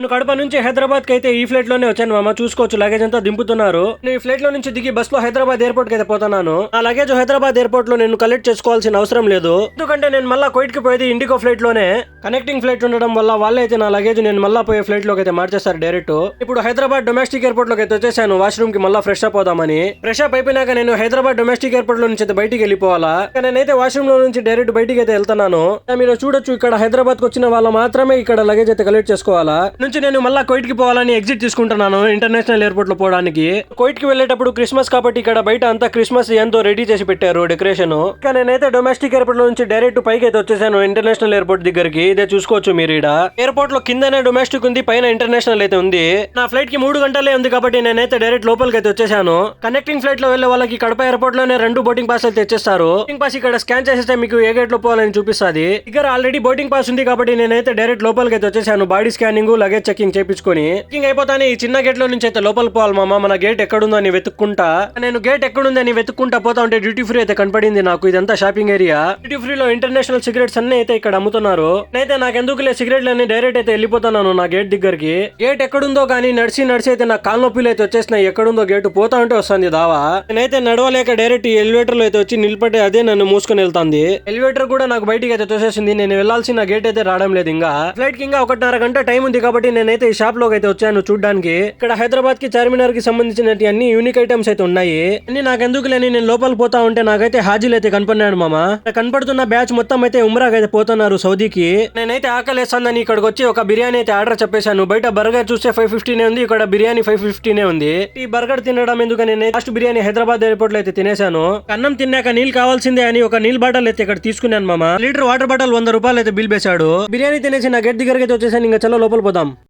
నేను కడప నుంచి హైదరాబాద్ కి అయితే ఈ ఫ్లైట్ లోనే వచ్చాను మామ. చూసుకోవచ్చు లగేజ్ అంతా దింపుతున్నారు. నేను ఈ ఫ్లైట్ లో నుంచి దిగి బస్ లో హైదరాబాద్ ఎయిర్పోర్ట్ కి అయితే పోతున్నాను. ఆ లగేజ్ హైదరాబాద్ ఎయిర్పోర్ట్ లో నేను కలెక్ట్ చేసుకోవాల్సిన అవసరం లేదు. ఎందుకంటే నేను మళ్ళీ కోయిట్ కి పోయేది ఇండిగో ఫ్లైట్ లోనే. కనెక్టింగ్ ఫ్లైట్ ఉండడం వల్ల వాళ్ళే అయితే నా లగేజ్ నేను మళ్ళీ పోయే ఫ్లైట్ లోకి అయితే మార్చేస్తారు డైరెక్ట్. ఇప్పుడు హైదరాబాద్ డొమెస్టిక్ ఎయిర్పోర్ట్ లోకి అయితే వచ్చేసాను. వాష్రూమ్ కి మళ్ళీ ఫ్రెష్ అప్ అవుదామని. ఫ్రెష్ అప్ అయిపోయినాక నేను హైదరాబాద్ డొమెస్టిక్ ఎయిర్పోర్ట్ లో నుంచి అయితే బయటికి వెళ్ళిపోవాలా. నేనైతే వాష్రూమ్ లో నుంచి డైరెక్ట్ బయటికి అయితే వెళ్తున్నాను. మీరు చూడొచ్చు ఇక్కడ హైదరాబాద్ కు వచ్చిన వాళ్ళు మాత్రమే ఇక్కడ లగేజ్ అయితే కలెక్ట్ చేసుకోవాలా. నుంచి నేను మళ్ళీ కోయిట్ కి పోవాలని ఎగ్జిట్ తీసుకుంటున్నాను ఇంటర్నేషనల్ ఎయిర్పోర్ట్ లో పోవడానికి. కోయిట్ కి వెళ్ళేటప్పుడు క్రిస్మస్ కాబట్టి ఇక్కడ బయట అంతా క్రిస్మస్ ఎంతో రెడీ చేసి పెట్టారు డెకరేషన్. ఇక నేనైతే డొమెస్టిక్ ఎయిర్పోర్ట్ లో నుంచి డైరెక్ట్ పైకి అయితే వచ్చేసాను ఇంటర్నేషనల్ ఎయిర్పోర్ట్ దగ్గరికి. ఇదే చూసుకోవచ్చు మీరు ఇక్కడ ఎయిర్పోర్ట్ లో కిందనే డొమెస్టిక్ ఉంది, పైన ఇంటర్నేషనల్ అయితే ఉంది. నా ఫ్లైట్ కి 3 గంటలే ఉంది కాబట్టి నేనైతే డైరెక్ట్ లోపలికి అయితే వచ్చేసాను. కనెక్టింగ్ ఫ్లైట్ లో వెళ్లే వాళ్ళకి కడప ఎయిర్పోర్ట్ లోనే 2 బోర్డింగ్ పాస్ అయితే తెచ్చేస్తారు. బోర్డింగ్ పాస్ ఇక్కడ స్కాన్ చేసేస్తే మీకు ఏ గేట్ లో పోవాలని చూపిస్తుంది. ఇక్కడ ఆల్రెడీ బోర్డింగ్ పాస్ ఉంది కాబట్టి నేనైతే డైరెక్ట్ లోపలికి అయితే వచ్చేసాను. బాడీ స్కానింగ్ లగేజ్ చెకింగ్ చేపించుకొని చెకింగ్ అయిపోతానే ఈ చిన్న గేట్ లో నుంచి అయితే లోపలికి పోవాలి మామ. మన గేట్ ఎక్కడుందో అని వెతుక్కుంటా నేను గేట్ ఎక్కడుంది అని వెతుక్కుంటా పోతా ఉంటే డ్యూటీ ఫ్రీ అయితే కనపడింది నాకు. ఇదంతా షాపింగ్ ఏరియా. డ్యూటీ ఫ్రీ లో ఇంటర్నేషనల్ సిగరెట్స్ అన్ని అయితే ఇక్కడ అమ్ముతున్నారు. అయితే నాకు ఎందుకులే సిగరెట్లు అన్ని డైరెక్ట్ అయితే వెళ్ళిపోతున్నాను నా గేట్ దగ్గరికి. గేట్ ఎక్కడుందో కానీ నడిచి అయితే నాకు కాళ్ళ నొప్పిలు అయితే వచ్చేసినాయి. ఎక్కడుందో గేట్ పోతా ఉంటే వస్తుంది దావా. నేనైతే నడవలేక డైరెక్ట్ ఎలివేటర్ లో అయితే వచ్చి నిలబడి అదే నన్ను మూసుకొని వెళ్తాంది. ఎలివేటర్ కూడా నాకు బయటికి అయితే తోసేసింది. నేను వెళ్లాల్సిన గేట్ అయితే రావడం లేదు. ఇంకా ఫ్లైట్ కి ఇంకా 1.5 గంట టైం ఉంది కాబట్టి నేనైతే ఈ షాప్ లోకి అయితే వచ్చాను చూడ్డానికి. ఇక్కడ హైదరాబాద్ కి చార్మినార్ కి సంబంధించిన అన్ని యూనిక్ ఐటమ్స్ అయితే ఉన్నాయి. అన్ని నాకు ఎందుకు లేని నేను లోపల పోతా ఉంటే నాకైతే హాజీలు అయితే కనపడినాడు మామ. కనపడుతున్న బ్యాచ్ మొత్తం అయితే ఉమ్రాకి అయితే పోతున్నారు సౌదీకి. నేనైతే ఆకలేస్తుందని ఇక్కడికి వచ్చి ఒక బిర్యానీ అయితే ఆర్డర్ చెప్పేశాను. బయట బర్గర్ చూస్తే 550 ఉంది, ఇక్కడ బిర్యానీ 550 ఉంది. ఈ బర్గర్ తినడం ఎందుకని నేను ఫస్ట్ బిర్యానీ హైదరాబాద్ ఎయిర్పోర్ట్ లో అయితే తినేశాను. అన్నం తిన్నాక నీళ్ళు కావాల్సిందే అని ఒక నీళ్ళ బాటల్ అయితే ఇక్కడ తీసుకున్నాను మామ. లీటర్ వాటర్ బాటల్ 100 రూపాయలు అయితే బిల్ వేశాడు. బిర్యానీ తినేసి నా గేట్ దగ్గరికి అయితే వచ్చేసాను. ఇంకా చలో లోపల పోదాం.